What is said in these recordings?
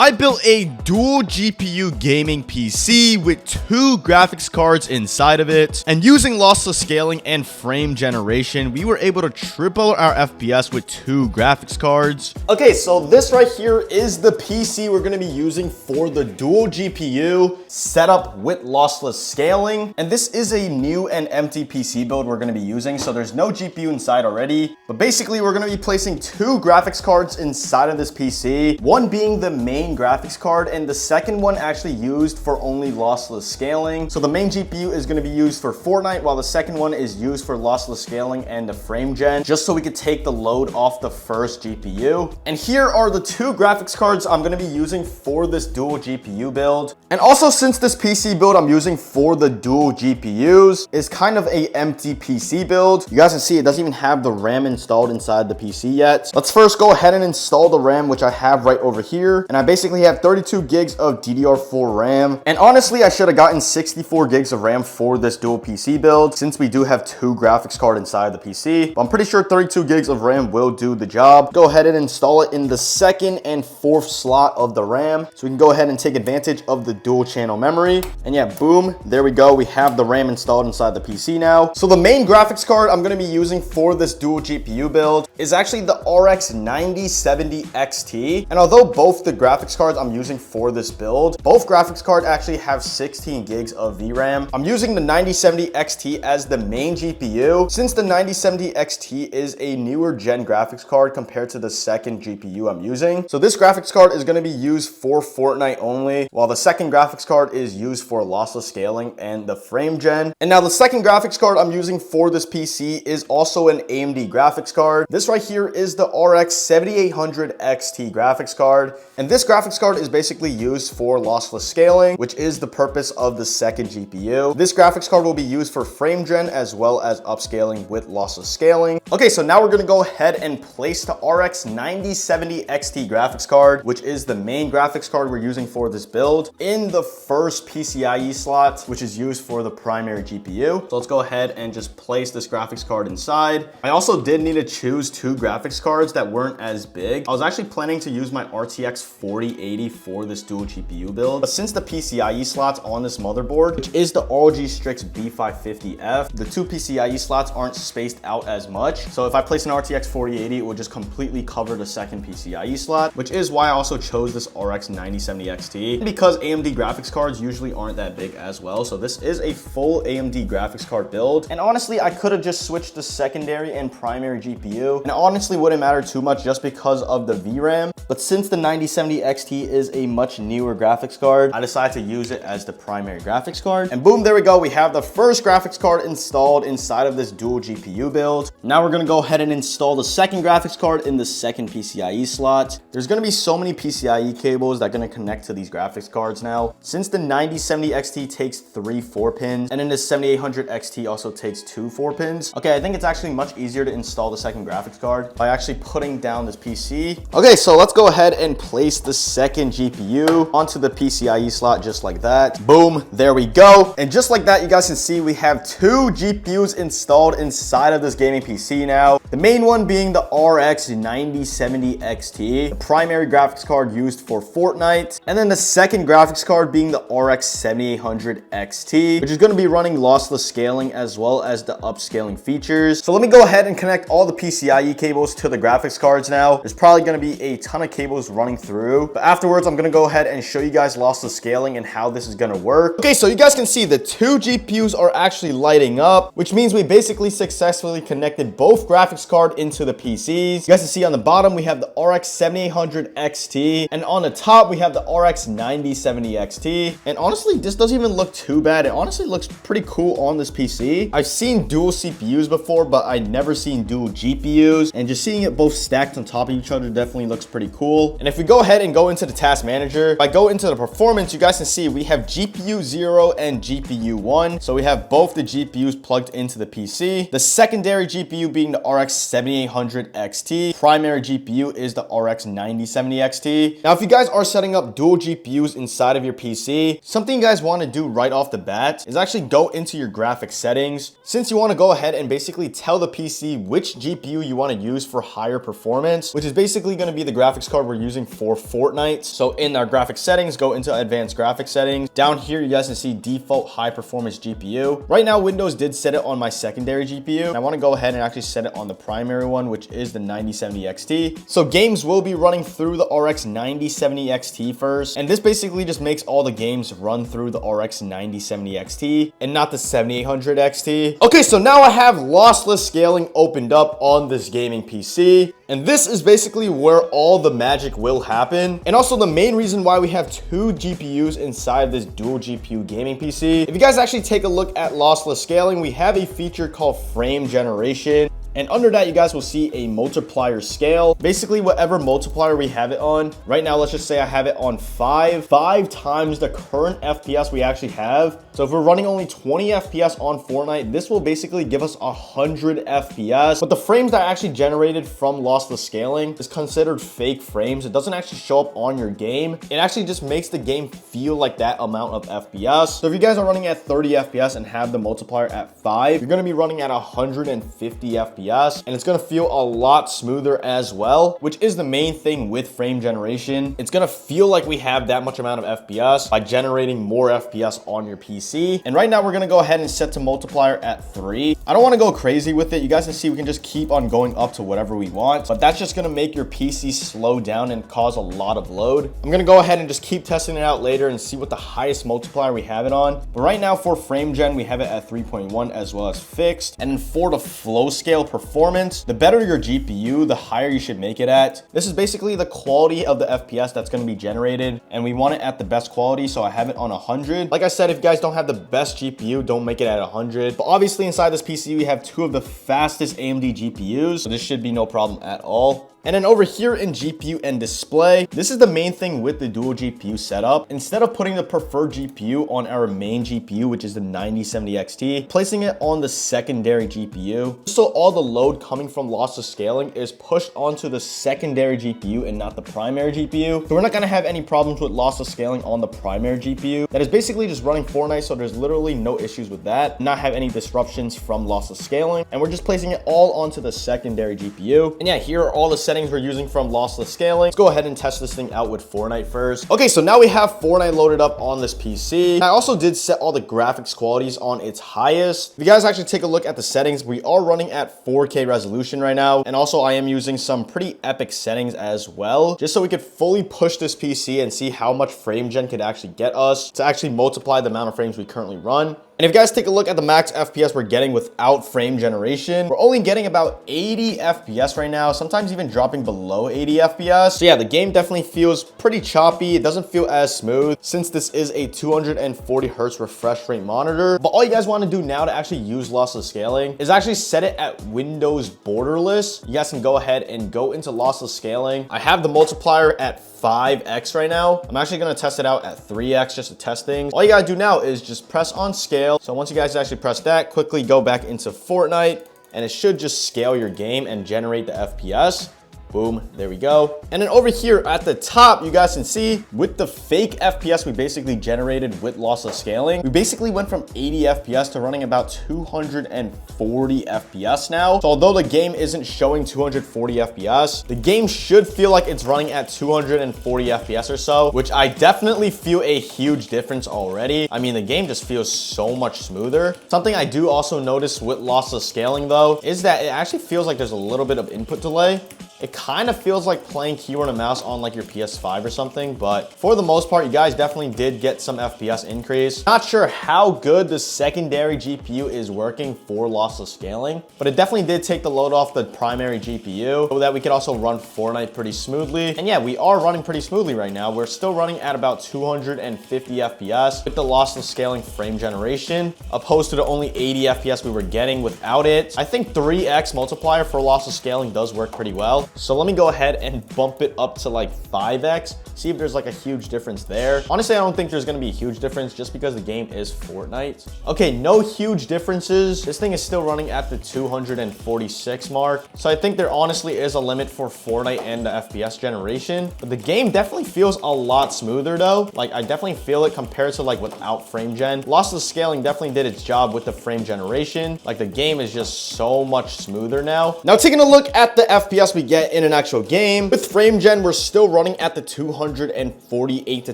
I built a dual GPU gaming PC with 2 graphics cards inside of it, and using lossless scaling and frame generation, we were able to triple our FPS with 2 graphics cards. Okay, so this right here is the PC we're going to be using for the dual GPU setup with lossless scaling, and this is a new and empty PC build we're going to be using, so there's no GPU inside already, but basically we're going to be placing 2 graphics cards inside of this PC, one being the main graphics card and the second one actually used for only lossless scaling. So the main GPU is going to be used for Fortnite, while the second one is used for lossless scaling and the frame gen, just so we could take the load off the first GPU. And here are the 2 graphics cards I'm going to be using for this dual GPU build. And also, since this PC build I'm using for the dual GPUs is kind of a empty PC build, you guys can see it doesn't even have the RAM installed inside the PC yet. Let's first go ahead and install the RAM, which I have right over here, and I basically have 32 gigs of DDR4 RAM. And honestly, I should have gotten 64 gigs of RAM for this dual PC build, since we do have 2 graphics cards inside the PC, but I'm pretty sure 32 gigs of RAM will do the job. Go ahead and install it in the 2nd and 4th slot of the RAM, so we can go ahead and take advantage of the dual channel memory. And yeah, boom, there we go. We have the RAM installed inside the PC now. So the main graphics card I'm going to be using for this dual GPU build is actually the RX 9070 XT. And although both the graphics cards I'm using for this build, both graphics cards actually have 16 gigs of VRAM. I'm using the 9070 XT as the main GPU, since the 9070 XT is a newer gen graphics card compared to the second GPU I'm using. So this graphics card is going to be used for Fortnite only, while the second graphics card is used for lossless scaling and the frame gen. And now the second graphics card I'm using for this PC is also an AMD graphics card. This right here is the RX 7800 XT graphics card, and this graphics card is basically used for lossless scaling, which is the purpose of the second GPU. This graphics card will be used for frame gen as well as upscaling with lossless scaling. Okay, so now we're going to go ahead and place the RX 9070 XT graphics card, which is the main graphics card we're using for this build, in the first PCIe slot, which is used for the primary GPU. So let's go ahead and just place this graphics card inside. I also did need to choose 2 graphics cards that weren't as big. I was actually planning to use my RTX 4080 for this dual GPU build, but since the PCIe slots on this motherboard, which is the ROG Strix B550F, the 2 PCIe slots aren't spaced out as much. So if I place an RTX 4080, it would just completely cover the second PCIe slot, which is why I also chose this RX 9070 XT, because AMD graphics cards usually aren't that big as well. So this is a full AMD graphics card build. And honestly, I could have just switched the secondary and primary GPU, and it honestly wouldn't matter too much just because of the VRAM. But since the 9070 XT is a much newer graphics card, I decided to use it as the primary graphics card. And boom, there we go. We have the first graphics card installed inside of this dual GPU build. Now we're going to go ahead and install the second graphics card in the second PCIe slot. There's going to be so many PCIe cables that are going to connect to these graphics cards now, since the 9070 XT takes 3 4-pins, and then the 7800 XT also takes 2 4-pins. Okay, I think it's actually much easier to install the second graphics card by actually putting down this PC. Okay, so let's go ahead and place the second GPU onto the PCIe slot just like that. Boom, there we go. And just like that, you guys can see we have 2 GPUs installed inside of this gaming PC now. The main one being the RX 9070 XT, the primary graphics card used for Fortnite, and then the second graphics card being the RX 7800 XT, which is going to be running lossless scaling as well as the upscaling features. So let me go ahead and connect all the PCIe cables to the graphics cards now. There's probably going to be a ton of cables running through, but afterwards I'm going to go ahead and show you guys lossless scaling and how this is going to work. Okay, so you guys can see the 2 GPUs are actually lighting up, which means we basically successfully connected both graphics cards into the PCs. You guys can see on the bottom we have the RX 7800 XT, and on the top we have the RX 9070 XT. And honestly, this doesn't even look too bad. It honestly looks pretty cool on this PC. I've seen dual CPUs before, but I never seen dual GPUs, and just seeing it both stacked on top of each other definitely looks pretty cool. And if we go ahead and go into the task manager, if I go into the performance, you guys can see we have GPU 0 and GPU 1. So we have both the GPUs plugged into the PC. The secondary GPU being the RX RX 7800 XT. Primary GPU is the RX 9070 XT. Now, if you guys are setting up dual GPUs inside of your PC, something you guys want to do right off the bat is actually go into your graphics settings. Since you want to go ahead and basically tell the PC which GPU you want to use for higher performance, which is basically going to be the graphics card we're using for Fortnite. So in our graphics settings, go into advanced graphics settings. Down here, you guys can see default high performance GPU. Right now, Windows did set it on my secondary GPU. I want to go ahead and actually set it on the primary one, which is the 9070 XT. So games will be running through the RX 9070 XT first. And this basically just makes all the games run through the RX 9070 XT and not the 7800 XT. Okay, so now I have lossless scaling opened up on this gaming PC. And this is basically where all the magic will happen. And also the main reason why we have two GPUs inside this dual GPU gaming PC. If you guys actually take a look at lossless scaling, we have a feature called frame generation. And under that, you guys will see a multiplier scale. Basically, whatever multiplier we have it on. Right now, let's just say I have it on 5 times the current FPS we actually have. So if we're running only 20 FPS on Fortnite, this will basically give us 100 FPS. But the frames that are actually generated from lossless scaling is considered fake frames. It doesn't actually show up on your game. It actually just makes the game feel like that amount of FPS. So if you guys are running at 30 FPS and have the multiplier at 5, you're going to be running at 150 FPS. And it's gonna feel a lot smoother as well, which is the main thing with frame generation. It's gonna feel like we have that much amount of FPS by generating more FPS on your PC. And right now we're gonna go ahead and set to multiplier at 3. I don't wanna go crazy with it. You guys can see we can just keep on going up to whatever we want, but that's just gonna make your PC slow down and cause a lot of load. I'm gonna go ahead and just keep testing it out later and see what the highest multiplier we have it on. But right now for frame gen, we have it at 3.1 as well as fixed. And then for the flow scale performance, the better your GPU, the higher you should make it at. This is basically the quality of the FPS that's going to be generated, and we want it at the best quality, so I have it on 100. Like I said, if you guys don't have the best GPU, don't make it at 100. But obviously inside this PC, we have two of the fastest AMD GPUs, so this should be no problem at all. And then over here in GPU and display, this is the main thing with the dual GPU setup. Instead of putting the preferred GPU on our main GPU, which is the 9070 XT, placing it on the secondary GPU. So all the load coming from lossless scaling is pushed onto the secondary GPU and not the primary GPU. So we're not gonna have any problems with lossless scaling on the primary GPU. That is basically just running Fortnite, so there's literally no issues with that. Not have any disruptions from lossless scaling. And we're just placing it all onto the secondary GPU. And yeah, here are all the settings we're using from lossless scaling. Let's go ahead and test this thing out with Fortnite first. Okay, so now we have Fortnite loaded up on this PC. I also did set all the graphics qualities on its highest. If you guys actually take a look at the settings, we are running at 4K resolution right now. And also I am using some pretty epic settings as well, just so we could fully push this PC and see how much frame gen could actually get us to actually multiply the amount of frames we currently run. And if you guys take a look at the max FPS we're getting without frame generation, we're only getting about 80 FPS right now, sometimes even dropping below 80 FPS. So yeah, the game definitely feels pretty choppy. It doesn't feel as smooth since this is a 240 hertz refresh rate monitor. But all you guys want to do now to actually use lossless scaling is actually set it at Windows borderless. You guys can go ahead and go into lossless scaling. I have the multiplier at 5x right now. I'm actually going to test it out at 3x just to test things. All you got to do now is just press on scale. So once you guys actually press that, quickly go back into Fortnite and it should just scale your game and generate the FPS. Boom, there we go. And then over here at the top, you guys can see with the fake FPS we basically generated with lossless scaling, we basically went from 80 FPS to running about 240 FPS now. So although the game isn't showing 240 FPS, the game should feel like it's running at 240 FPS or so, which I definitely feel a huge difference already. I mean, the game just feels so much smoother. Something I do also notice with lossless scaling though, is that it actually feels like there's a little bit of input delay. It kind of feels like playing keyboard and mouse on like your PS5 or something, but for the most part, you guys definitely did get some FPS increase. Not sure how good the secondary GPU is working for lossless scaling, but it definitely did take the load off the primary GPU so that we could also run Fortnite pretty smoothly. And yeah, we are running pretty smoothly right now. We're still running at about 250 FPS with the lossless scaling frame generation, opposed to the only 80 FPS we were getting without it. I think 3x multiplier for lossless scaling does work pretty well. So let me go ahead and bump it up to like 5x, see if there's like a huge difference there. Honestly, I don't think there's gonna be a huge difference just because the game is Fortnite. Okay, no huge differences. This thing is still running at the 246 mark. So I think there honestly is a limit for Fortnite and the FPS generation. But the game definitely feels a lot smoother though. Like I definitely feel it compared to like without frame gen. Lossless scaling definitely did its job with the frame generation. Like the game is just so much smoother now. Now taking a look at the FPS we get in an actual game. With frame gen, we're still running at the 248 to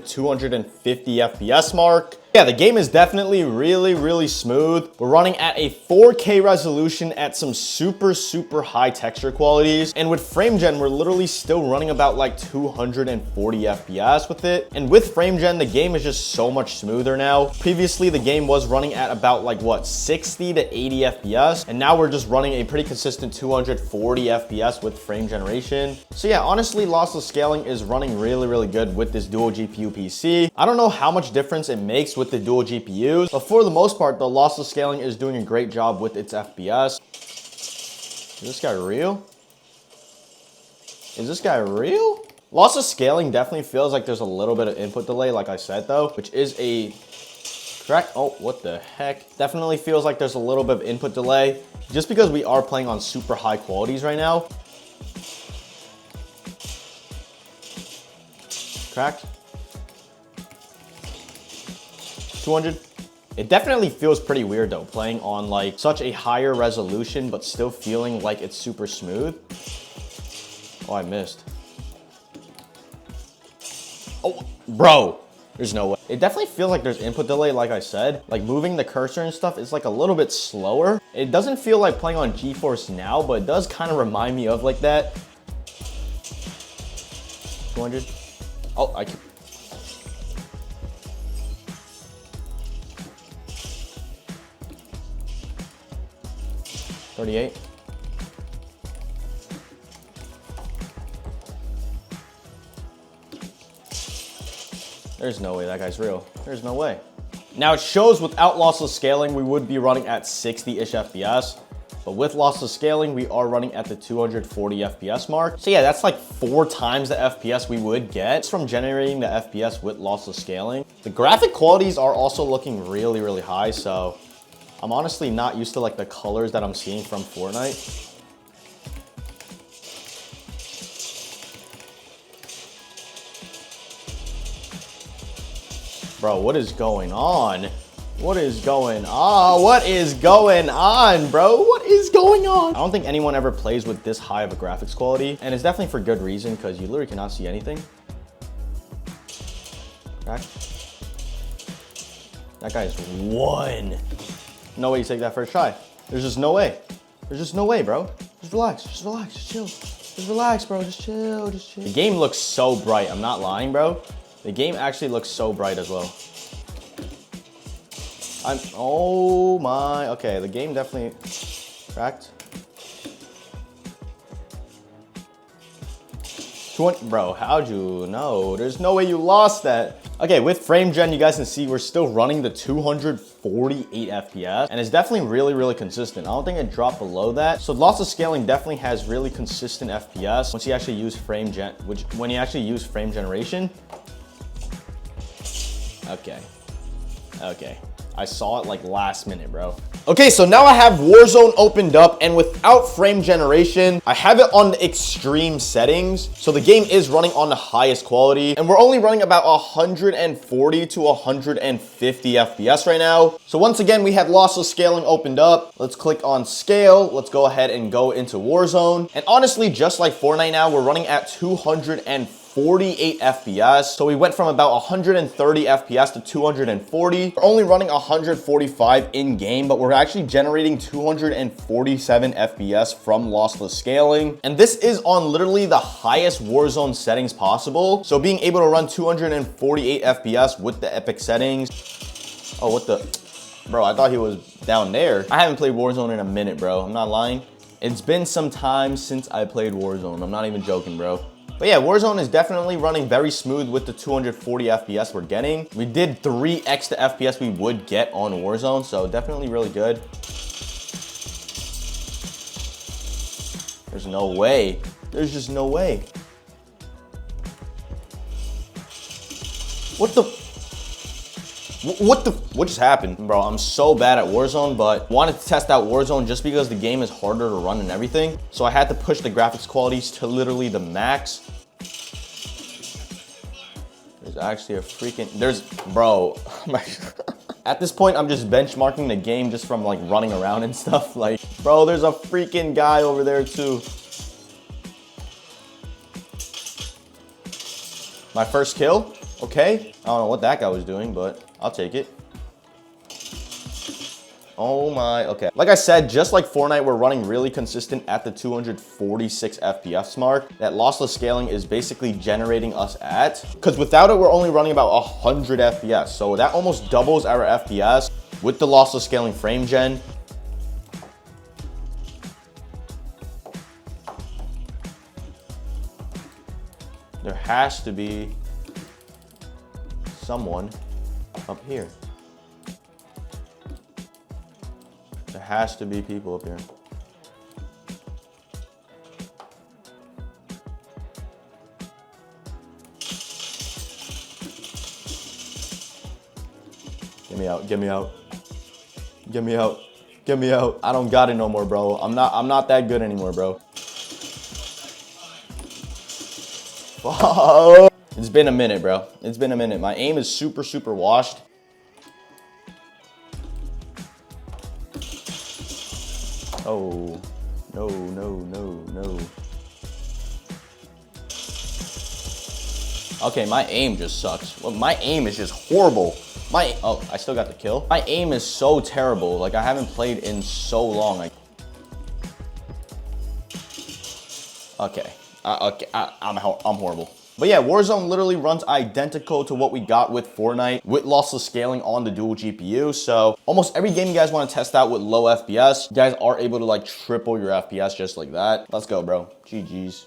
250 FPS mark. Yeah, the game is definitely really smooth. We're running at a 4K resolution at some super high texture qualities. And with frame gen, we're literally still running about like 240 FPS with it. And with frame gen, the game is just so much smoother now. Previously, the game was running at about like what, 60 to 80 FPS. And now we're just running a pretty consistent 240 FPS with frame generation. So yeah, honestly, lossless scaling is running really good with this dual GPU PC. I don't know how much difference it makes with the dual GPUs, but for the most part, the lossless scaling is doing a great job with its FPS. Is this guy real? Is this guy real? Lossless scaling definitely feels like there's a little bit of input delay, like I said though, which is a correct. Oh, what the heck? Definitely feels like there's a little bit of input delay just because we are playing on super high qualities right now. Cracked. 200. It definitely feels pretty weird though, playing on like such a higher resolution, but still feeling like it's super smooth. Oh, I missed. Oh, bro, there's no way. It definitely feels like there's input delay, like I said. Like moving the cursor and stuff is like a little bit slower. It doesn't feel like playing on GeForce Now, but it does kind of remind me of like that. 200. Oh, I can. 38. There's no way that guy's real. There's no way. Now it shows without lossless scaling, we would be running at 60-ish FPS. But with lossless scaling, we are running at the 240 FPS mark. So yeah, that's like 4 times the FPS we would get from generating the FPS with lossless scaling. The graphic qualities are also looking really high, so I'm honestly not used to like the colors that I'm seeing from Fortnite. Bro, what is going on? What is going on? What is going on, bro? What is going on? I don't think anyone ever plays with this high of a graphics quality, and it's definitely for good reason because you literally cannot see anything. Crack. That guy's one. No way you take that first try. There's just no way. There's just no way, bro. Just relax, just chill. Just relax, bro, just chill. The game looks so bright, I'm not lying, bro. The game actually looks so bright as well. Oh my, okay, the game definitely cracked. 20, bro, how'd you know? There's no way you lost that. Okay, with frame gen, you guys can see we're still running the 248 FPS, and it's definitely really consistent. I don't think it dropped below that. So lossless scaling definitely has really consistent FPS once you actually use frame gen, when you actually use frame generation. Okay. I saw it like last minute, bro. Okay, so now I have Warzone opened up, and without frame generation, I have it on the extreme settings. So the game is running on the highest quality, and we're only running about 140 to 150 FPS right now. So once again, we have lossless scaling opened up. Let's click on scale. Let's go ahead and go into Warzone. And honestly, just like Fortnite now, we're running at 248 FPS. So we went from about 130 FPS to 240. We're only running 145 in game, but we're actually generating 247 FPS from lossless scaling. And this is on literally the highest Warzone settings possible. So being able to run 248 FPS with the epic settings. Oh, what the? Bro, I thought he was down there. I haven't played Warzone in a minute, bro. I'm not lying. It's been some time since I played Warzone. I'm not even joking, bro. But yeah, Warzone is definitely running very smooth with the 240 FPS we're getting. We did 3x the FPS we would get on Warzone, so definitely really good. There's no way. There's just no way. What just happened? Bro, I'm so bad at Warzone, but wanted to test out Warzone just because the game is harder to run and everything. So I had to push the graphics qualities to literally the max. There's actually a freaking, bro. At this point, I'm just benchmarking the game just from like running around and stuff. Like, bro, there's a freaking guy over there too. My first kill, okay. I don't know what that guy was doing, but I'll take it. Oh my, okay. Like I said, just like Fortnite, we're running really consistent at the 246 FPS mark. That lossless scaling is basically generating us at, because without it, we're only running about 100 FPS. So that almost doubles our FPS with the lossless scaling frame gen. There has to be someone up here. There has to be people up here. Get me out, get me out. Get me out, get me out. I don't got it no more, bro. I'm not that good anymore, bro. It's been a minute, bro. It's been a minute. My aim is super, super washed. Oh, no, no, no, no. Okay, my aim just sucks. Well, my aim is just horrible. Oh, I still got the kill. My aim is so terrible. Like, I haven't played in so long. Okay, I'm horrible. But yeah, Warzone literally runs identical to what we got with Fortnite with lossless scaling on the dual GPU. So almost every game you guys want to test out with low FPS, you guys are able to like triple your FPS just like that. Let's go, bro. GG's.